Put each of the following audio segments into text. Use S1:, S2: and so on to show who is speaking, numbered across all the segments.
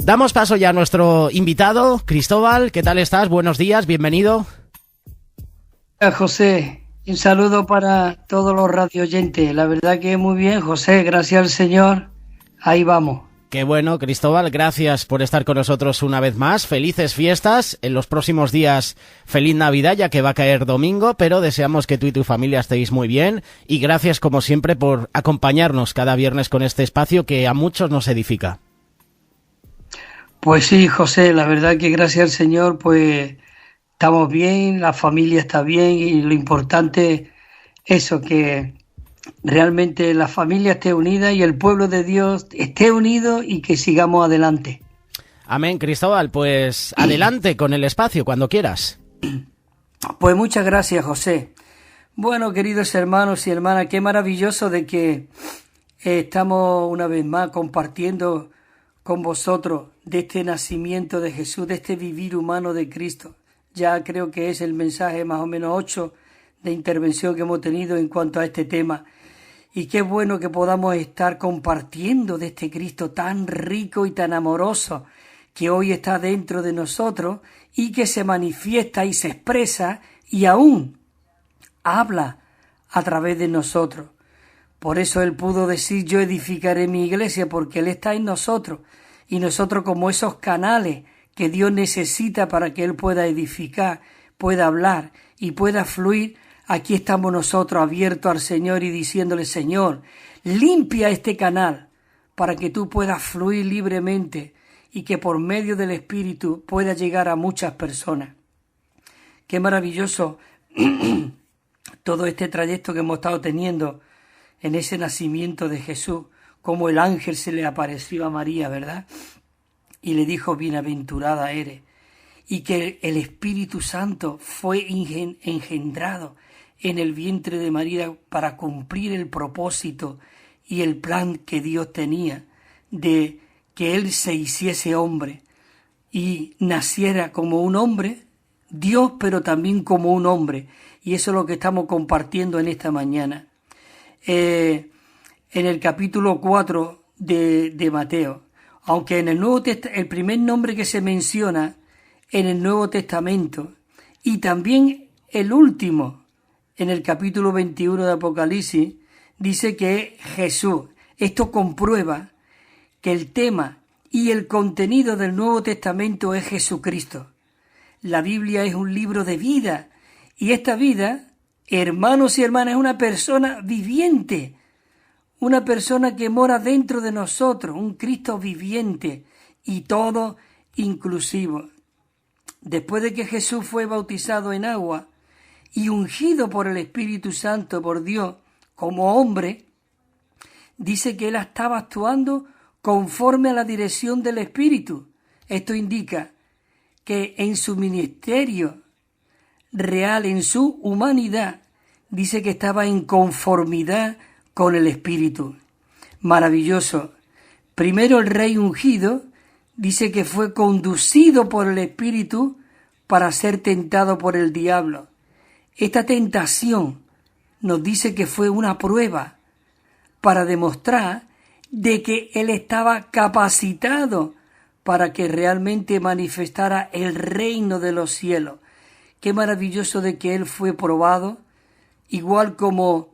S1: damos paso ya a nuestro invitado, Cristóbal. ¿Qué tal estás? Buenos días, bienvenido.
S2: Hola, José, un saludo para todos los radioyentes. La verdad que muy bien, José, gracias al Señor. Ahí vamos.
S1: Qué bueno, Cristóbal, gracias por estar con nosotros una vez más. Felices fiestas. En los próximos días, feliz Navidad, ya que va a caer domingo, pero deseamos que tú y tu familia estéis muy bien. Y gracias, como siempre, por acompañarnos cada viernes con este espacio que a muchos nos edifica.
S2: Pues sí, José, la verdad que gracias al Señor, pues estamos bien, la familia está bien y lo importante es eso, que realmente la familia esté unida y el pueblo de Dios esté unido y que sigamos adelante.
S1: Amén, Cristóbal. Pues adelante con el espacio, cuando quieras.
S2: Pues muchas gracias, José. Bueno, queridos hermanos y hermanas, qué maravilloso de que estamos una vez más compartiendo con vosotros de este nacimiento de Jesús, de este vivir humano de Cristo. Ya creo que es el mensaje más o menos 8 de intervención que hemos tenido en cuanto a este tema. Y qué bueno que podamos estar compartiendo de este Cristo tan rico y tan amoroso que hoy está dentro de nosotros y que se manifiesta y se expresa y aún habla a través de nosotros. Por eso Él pudo decir: yo edificaré mi iglesia, porque Él está en nosotros y nosotros como esos canales que Dios necesita para que Él pueda edificar, pueda hablar y pueda fluir. Aquí estamos nosotros abiertos al Señor y diciéndole: Señor, limpia este canal para que tú puedas fluir libremente y que por medio del Espíritu pueda llegar a muchas personas. Qué maravilloso todo este trayecto que hemos estado teniendo en ese nacimiento de Jesús, como el ángel se le apareció a María, ¿verdad? Y le dijo: bienaventurada eres. Y que el Espíritu Santo fue engendrado en el vientre de María para cumplir el propósito y el plan que Dios tenía de que Él se hiciese hombre y naciera como un hombre, Dios, pero también como un hombre. Y eso es lo que estamos compartiendo en esta mañana. En el capítulo 4 de Mateo, aunque en el primer nombre que se menciona en el Nuevo Testamento y también el último en el capítulo 21 de Apocalipsis, dice que es Jesús. Esto comprueba que el tema y el contenido del Nuevo Testamento es Jesucristo. La Biblia es un libro de vida y esta vida, hermanos y hermanas, es una persona viviente, una persona que mora dentro de nosotros, un Cristo viviente y todo inclusivo. Después de que Jesús fue bautizado en agua y ungido por el Espíritu Santo por Dios como hombre, dice que él estaba actuando conforme a la dirección del Espíritu. Esto indica que en su ministerio real, en su humanidad, dice que estaba en conformidad con el Espíritu. Maravilloso. Primero el rey ungido dice que fue conducido por el Espíritu para ser tentado por el diablo. Esta tentación nos dice que fue una prueba para demostrar de que él estaba capacitado para que realmente manifestara el reino de los cielos. Qué maravilloso de que él fue probado, igual como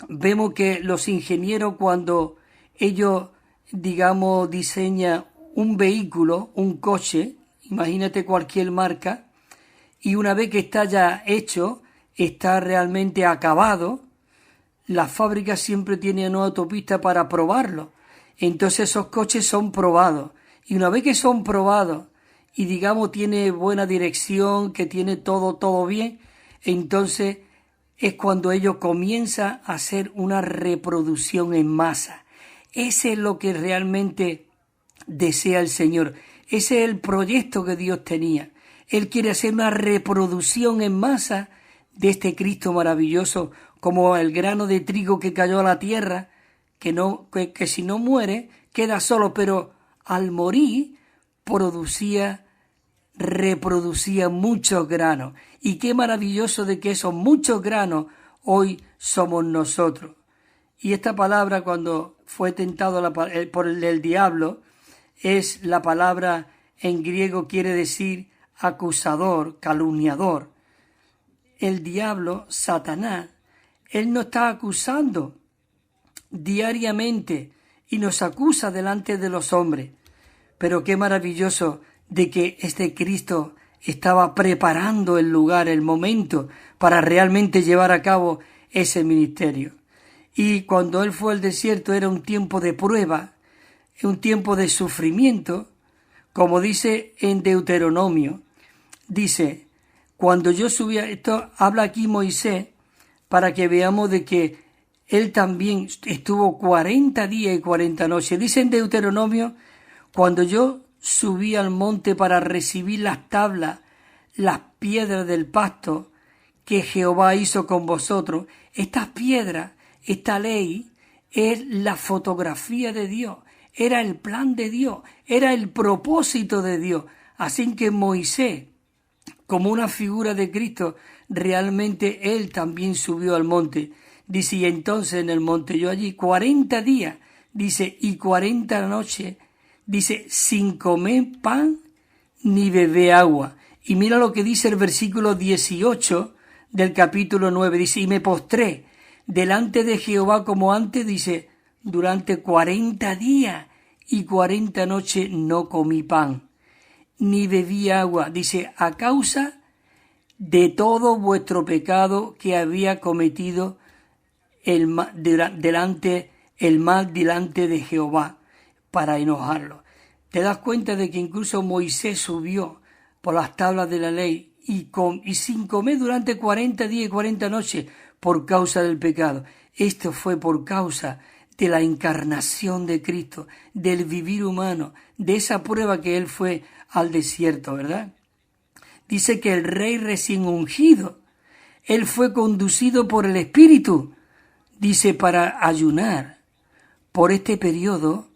S2: vemos que los ingenieros cuando ellos, digamos, diseñan un vehículo, un coche, imagínate cualquier marca, y una vez que está ya hecho, está realmente acabado, las fábricas siempre tienen una autopista para probarlo. Entonces esos coches son probados. Y una vez que son probados y digamos tiene buena dirección, que tiene todo bien, entonces es cuando ellos comienzan a hacer una reproducción en masa. Ese es lo que realmente desea el Señor. Ese es el proyecto que Dios tenía. Él quiere hacer una reproducción en masa de este Cristo maravilloso, como el grano de trigo que cayó a la tierra, que si no muere, queda solo, pero al morir reproducía muchos granos. Y qué maravilloso de que esos muchos granos hoy somos nosotros. Y esta palabra, cuando fue tentado por el diablo, es la palabra en griego, quiere decir acusador, calumniador. El diablo, Satanás, él nos está acusando diariamente y nos acusa delante de los hombres. Pero qué maravilloso de que este Cristo estaba preparando el lugar, el momento, para realmente llevar a cabo ese ministerio. Y cuando él fue al desierto era un tiempo de prueba, un tiempo de sufrimiento, como dice en Deuteronomio. Dice, cuando yo subía, esto habla aquí Moisés, para que veamos de que él también estuvo 40 días y 40 noches. Dice en Deuteronomio, cuando yo subí al monte para recibir las tablas, las piedras del pacto que Jehová hizo con vosotros, estas piedras, esta ley, es la fotografía de Dios, era el plan de Dios, era el propósito de Dios. Así que Moisés, como una figura de Cristo, realmente él también subió al monte. Dice, y entonces en el monte yo allí 40 días, dice, y 40 noches, dice, sin comer pan ni beber agua. Y mira lo que dice el versículo 18 del capítulo 9, dice, y me postré delante de Jehová como antes, dice, durante 40 días y 40 noches no comí pan, ni bebí agua, dice, a causa de todo vuestro pecado que había cometido el mal delante de Jehová, para enojarlo. Te das cuenta de que incluso Moisés subió por las tablas de la ley y sin comer durante 40 días y 40 noches por causa del pecado. Esto fue por causa de la encarnación de Cristo, del vivir humano, de esa prueba que él fue al desierto, ¿verdad? Dice que el rey recién ungido, él fue conducido por el Espíritu, dice, para ayunar por este periodo,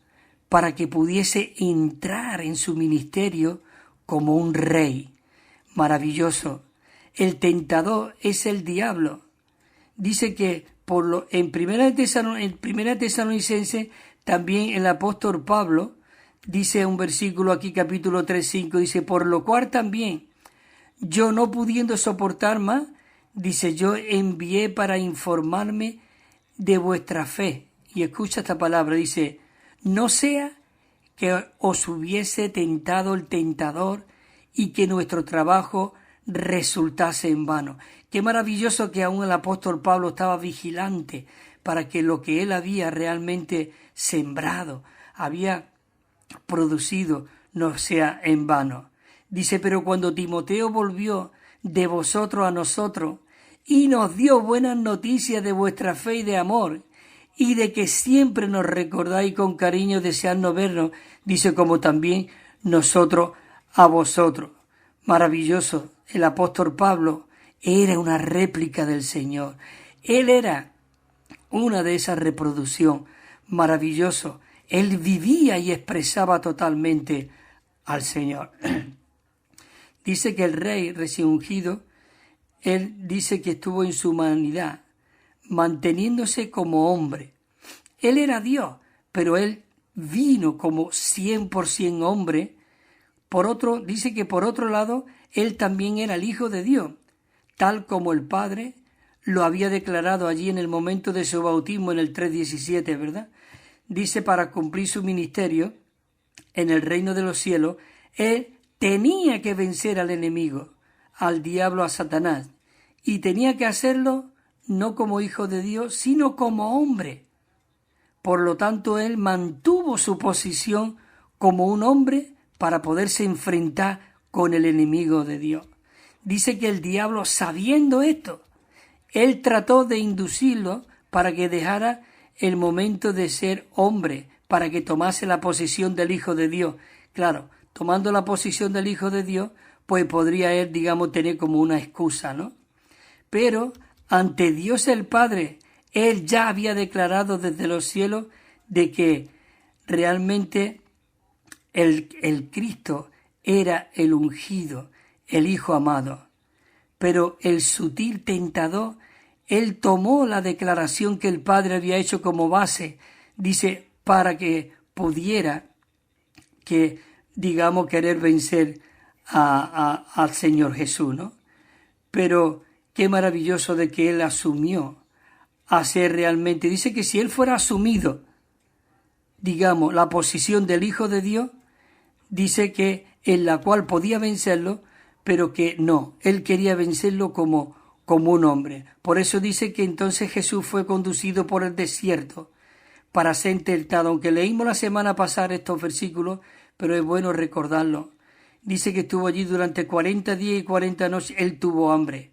S2: para que pudiese entrar en su ministerio como un rey. Maravilloso. El tentador es el diablo. Dice que en Primera Tesalonicense, también el apóstol Pablo, dice un versículo aquí, capítulo 3:5, dice, por lo cual también, yo no pudiendo soportar más, dice, yo envié para informarme de vuestra fe. Y escucha esta palabra, dice, no sea que os hubiese tentado el tentador y que nuestro trabajo resultase en vano. Qué maravilloso que aún el apóstol Pablo estaba vigilante para que lo que él había realmente sembrado, había producido, no sea en vano. Dice, pero cuando Timoteo volvió de vosotros a nosotros y nos dio buenas noticias de vuestra fe y de amor, y de que siempre nos recordáis con cariño deseando vernos, dice, como también nosotros a vosotros. Maravilloso, el apóstol Pablo era una réplica del Señor. Él era una de esas reproducción. Maravilloso. Él vivía y expresaba totalmente al Señor. Dice que el rey recién ungido, él dice que estuvo en su humanidad, manteniéndose como hombre. Él era Dios, pero él vino como 100% hombre. Dice que por otro lado, él también era el Hijo de Dios, tal como el Padre lo había declarado allí en el momento de su bautismo en el 3:17, ¿verdad? Dice, para cumplir su ministerio en el reino de los cielos, él tenía que vencer al enemigo, al diablo, a Satanás, y tenía que hacerlo no como hijo de Dios, sino como hombre. Por lo tanto, él mantuvo su posición como un hombre para poderse enfrentar con el enemigo de Dios. Dice que el diablo, sabiendo esto, él trató de inducirlo para que dejara el momento de ser hombre, para que tomase la posición del Hijo de Dios. Claro, tomando la posición del Hijo de Dios, pues podría él, tener como una excusa, ¿no? Pero ante Dios el Padre, él ya había declarado desde los cielos de que realmente el Cristo era el ungido, el Hijo amado. Pero el sutil tentador, él tomó la declaración que el Padre había hecho como base, dice, para que pudiera que, digamos, querer vencer al Señor Jesús, ¿no? Pero qué maravilloso de que Él asumió a ser realmente. Dice que si Él fuera asumido, digamos, la posición del Hijo de Dios, dice que en la cual podía vencerlo, pero que no, Él quería vencerlo como un hombre. Por eso dice que entonces Jesús fue conducido por el desierto para ser tentado. Aunque leímos la semana pasada estos versículos, pero es bueno recordarlo. Dice que estuvo allí durante 40 días y 40 noches. Él tuvo hambre.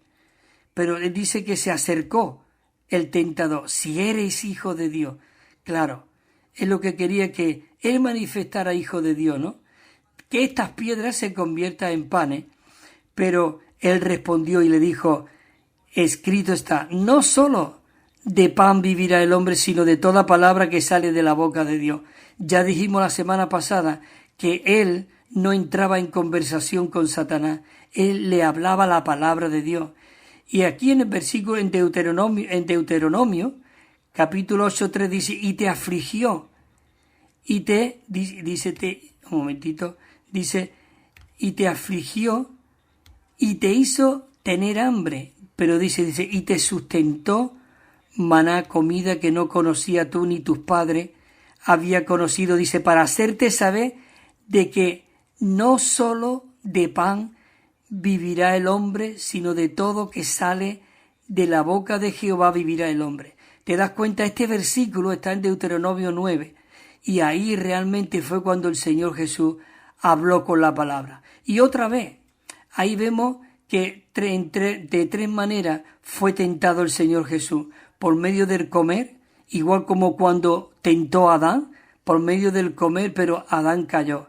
S2: Pero él dice que se acercó el tentador. Si eres hijo de Dios. Claro, es lo que quería, que él manifestara hijo de Dios, ¿no? Que estas piedras se conviertan en panes. Pero él respondió y le dijo, escrito está, no solo de pan vivirá el hombre, sino de toda palabra que sale de la boca de Dios. Ya dijimos la semana pasada que él no entraba en conversación con Satanás, él le hablaba la palabra de Dios. Y aquí en el versículo, en Deuteronomio, capítulo 8:3 dice, y te afligió, y te, un momentito, dice, y te afligió, y te hizo tener hambre, pero dice, y te sustentó maná, comida que no conocía tú ni tus padres había conocido, dice, para hacerte saber de que no solo de pan vivirá el hombre, sino de todo que sale de la boca de Jehová vivirá el hombre. ¿Te das cuenta? Este versículo está en Deuteronomio 9, y ahí realmente fue cuando el Señor Jesús habló con la palabra. Y otra vez, ahí vemos que de tres maneras fue tentado el Señor Jesús. Por medio del comer, igual como cuando tentó a Adán, por medio del comer, pero Adán cayó.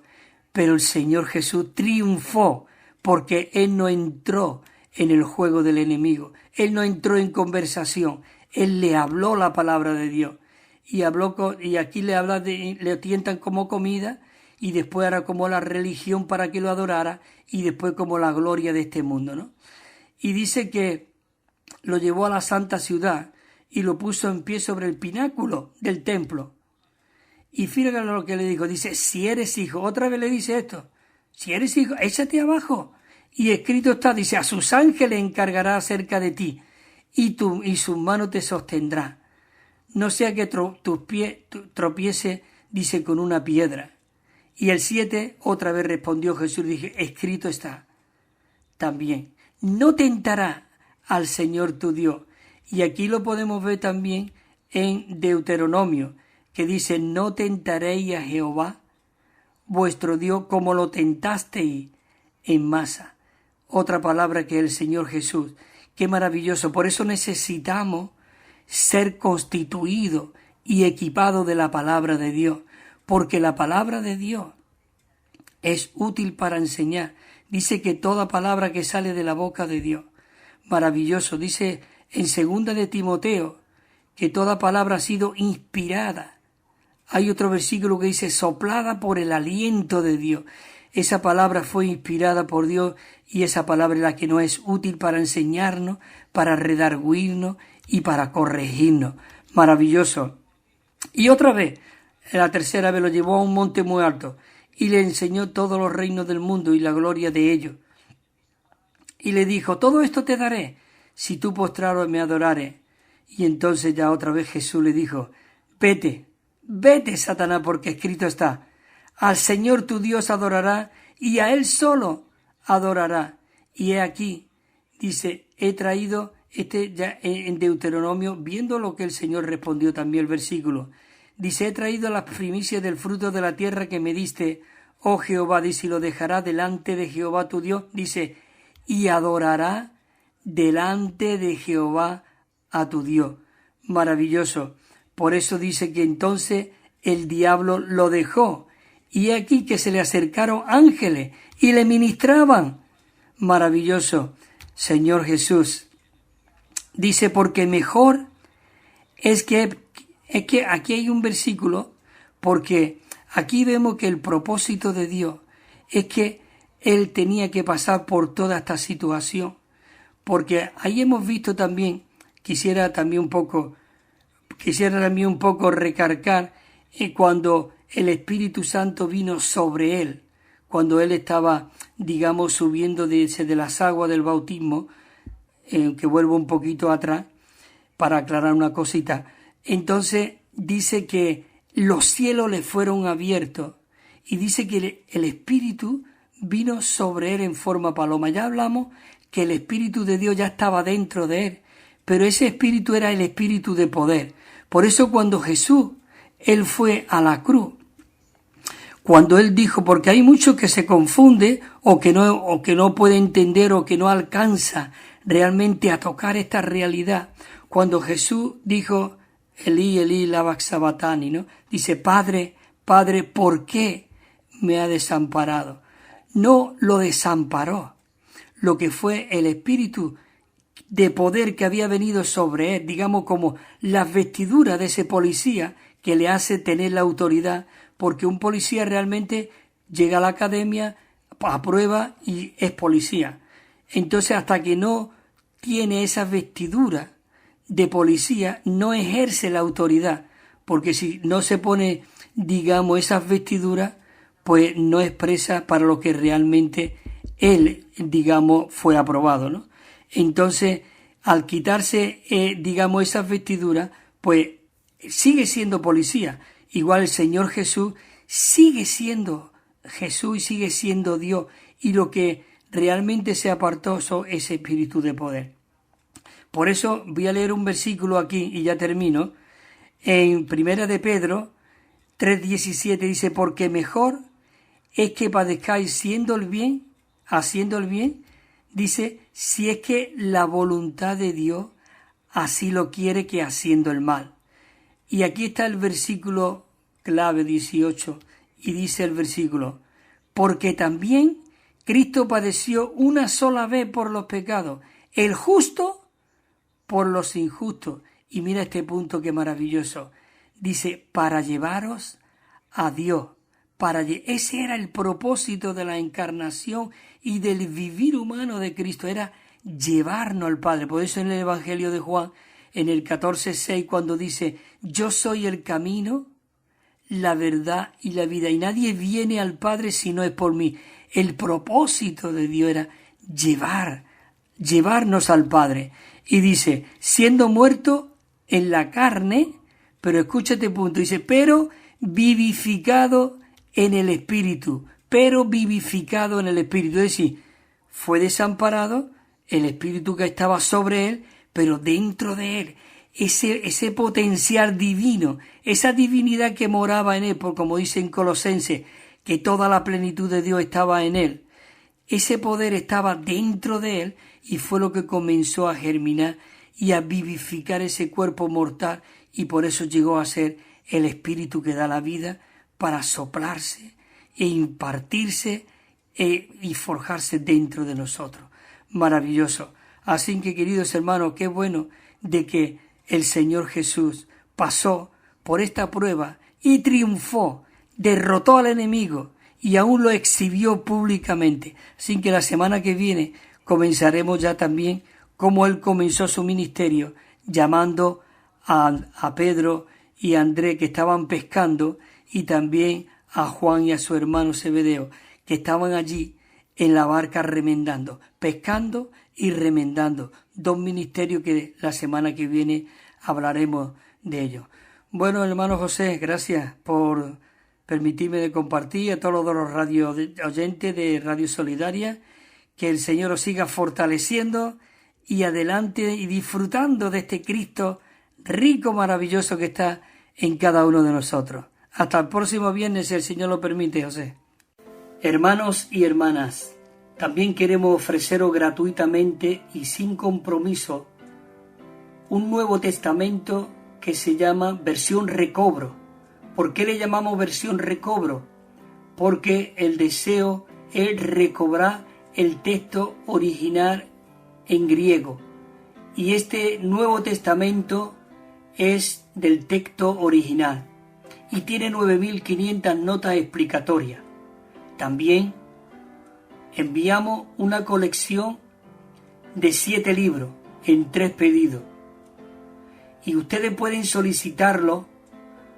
S2: Pero el Señor Jesús triunfó, porque Él no entró en el juego del enemigo. Él no entró en conversación. Él le habló la palabra de Dios. Y aquí le tientan como comida, y después ahora como la religión para que lo adorara, y después como la gloria de este mundo, ¿no? Y dice que lo llevó a la santa ciudad y lo puso en pie sobre el pináculo del templo. Y fíjate lo que le dijo, dice, si eres hijo, otra vez le dice esto, si eres hijo, échate abajo. Y escrito está, dice, a sus ángeles encargará acerca de ti, y sus manos te sostendrá. No sea que tus pies tropiece, dice, con una piedra. Y el 7, otra vez respondió Jesús, dije, escrito está también, no tentará al Señor tu Dios. Y aquí lo podemos ver también en Deuteronomio, que dice, no tentaréis a Jehová, vuestro Dios, como lo tentasteis en Masa. Otra palabra que el Señor Jesús. Qué maravilloso. Por eso necesitamos ser constituidos y equipados de la palabra de Dios, porque la palabra de Dios es útil para enseñar. Dice que toda palabra que sale de la boca de Dios, maravilloso. Dice en 2 de Timoteo que toda palabra ha sido inspirada. Hay otro versículo que dice soplada por el aliento de Dios. Esa palabra fue inspirada por Dios, y esa palabra es la que nos es útil para enseñarnos, para redarguirnos y para corregirnos. Maravilloso. Y otra vez, la tercera vez, lo llevó a un monte muy alto y le enseñó todos los reinos del mundo y la gloria de ellos. Y le dijo, todo esto te daré si tú postrado me adorares. Y entonces ya otra vez Jesús le dijo, vete, Satanás, porque escrito está, al Señor tu Dios adorará y a Él solo adorará. Y he aquí, dice, he traído, ya en Deuteronomio, viendo lo que el Señor respondió también el versículo, dice, he traído las primicias del fruto de la tierra que me diste, oh Jehová, dice, y lo dejará delante de Jehová tu Dios, dice, y adorará delante de Jehová a tu Dios. Maravilloso. Por eso dice que entonces el diablo lo dejó. Y aquí que se le acercaron ángeles y le ministraban. Maravilloso. Señor Jesús. Dice, porque mejor es que aquí hay un versículo, porque aquí vemos que el propósito de Dios es que Él tenía que pasar por toda esta situación. Porque ahí hemos visto también, quisiera también un poco recargar, cuando el Espíritu Santo vino sobre él, cuando él estaba, digamos, subiendo de las aguas del bautismo, que vuelvo un poquito atrás para aclarar una cosita. Entonces dice que los cielos le fueron abiertos y dice que el Espíritu vino sobre él en forma paloma. Ya hablamos que el Espíritu de Dios ya estaba dentro de él, pero ese Espíritu era el Espíritu de poder. Por eso cuando Jesús, él fue a la cruz, cuando él dijo, porque hay muchos que se confunde o que no puede entender o que no alcanza realmente a tocar esta realidad. Cuando Jesús dijo, Elí, Elí, lama sabachthani, ¿no? Dice, Padre, Padre, ¿por qué me ha desamparado? No lo desamparó. Lo que fue el Espíritu de poder que había venido sobre él, digamos como las vestiduras de ese policía que le hace tener la autoridad, porque un policía realmente llega a la academia, aprueba y es policía. Entonces, hasta que no tiene esas vestiduras de policía, no ejerce la autoridad, porque si no se pone, digamos, esas vestiduras, pues no expresa para lo que realmente él, digamos, fue aprobado, ¿no? Entonces, al quitarse, digamos, esas vestiduras, pues sigue siendo policía. Igual el Señor Jesús sigue siendo Jesús y sigue siendo Dios, y lo que realmente se apartó es ese espíritu de poder. Por eso voy a leer un versículo aquí y ya termino. En Primera de Pedro 3:17 dice, porque mejor es que padezcáis haciendo el bien, dice, si es que la voluntad de Dios así lo quiere, que haciendo el mal. Y aquí está el versículo clave 18, y dice el versículo, porque también Cristo padeció una sola vez por los pecados, el justo por los injustos. Y mira este punto que maravilloso. Dice, para llevaros a Dios. Ese era el propósito de la encarnación y del vivir humano de Cristo, era llevarnos al Padre. Por eso en el Evangelio de Juan, en el 14:6, cuando dice, yo soy el camino, la verdad y la vida, y nadie viene al Padre si no es por mí. El propósito de Dios era llevarnos al Padre. Y dice, siendo muerto en la carne, pero escucha este punto, dice, pero vivificado en el Espíritu, es decir, fue desamparado, el Espíritu que estaba sobre él, pero dentro de él, ese potencial divino, esa divinidad que moraba en él, por como dice en Colosenses, que toda la plenitud de Dios estaba en él, ese poder estaba dentro de él, y fue lo que comenzó a germinar y a vivificar ese cuerpo mortal, y por eso llegó a ser el Espíritu que da la vida, para soplarse e impartirse y forjarse dentro de nosotros. Maravilloso. Así que, queridos hermanos, qué bueno de que el Señor Jesús pasó por esta prueba y triunfó, derrotó al enemigo y aún lo exhibió públicamente. Así que la semana que viene comenzaremos ya también cómo él comenzó su ministerio, llamando a Pedro y a Andrés, que estaban pescando, y también a Juan y a su hermano Zebedeo, que estaban allí en la barca remendando, pescando y remendando. Dos ministerios que la semana que viene hablaremos de ellos. Bueno, hermano José, gracias por permitirme de compartir a todos los radio oyentes de Radio Solidaria. Que el Señor os siga fortaleciendo y adelante y disfrutando de este Cristo rico, maravilloso que está en cada uno de nosotros. Hasta el próximo viernes, si el Señor lo permite, José. Hermanos y hermanas, también queremos ofreceros gratuitamente y sin compromiso un Nuevo Testamento que se llama versión recobro. ¿Por qué le llamamos versión recobro? Porque el deseo es recobrar el texto original en griego. Y este Nuevo Testamento es del texto original y tiene 9.500 notas explicatorias. También enviamos una colección de 7 libros en 3 pedidos. Y ustedes pueden solicitarlo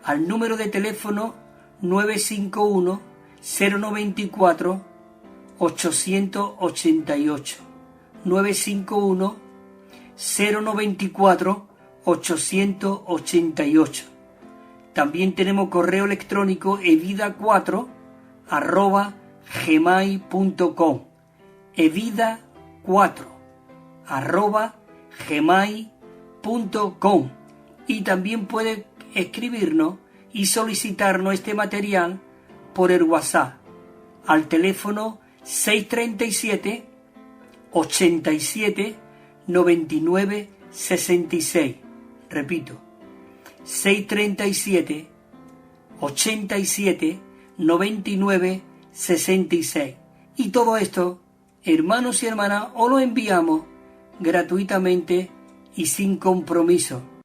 S2: al número de teléfono 951 094 888. 951 094 888. También tenemos correo electrónico evida4@gmail.com. evida4@gmail.com. Y también puede escribirnos y solicitarnos este material por el WhatsApp al teléfono 637 87 99 66. Repito, 637 87 99 66. Y todo esto, hermanos y hermanas, os lo enviamos gratuitamente y sin compromiso.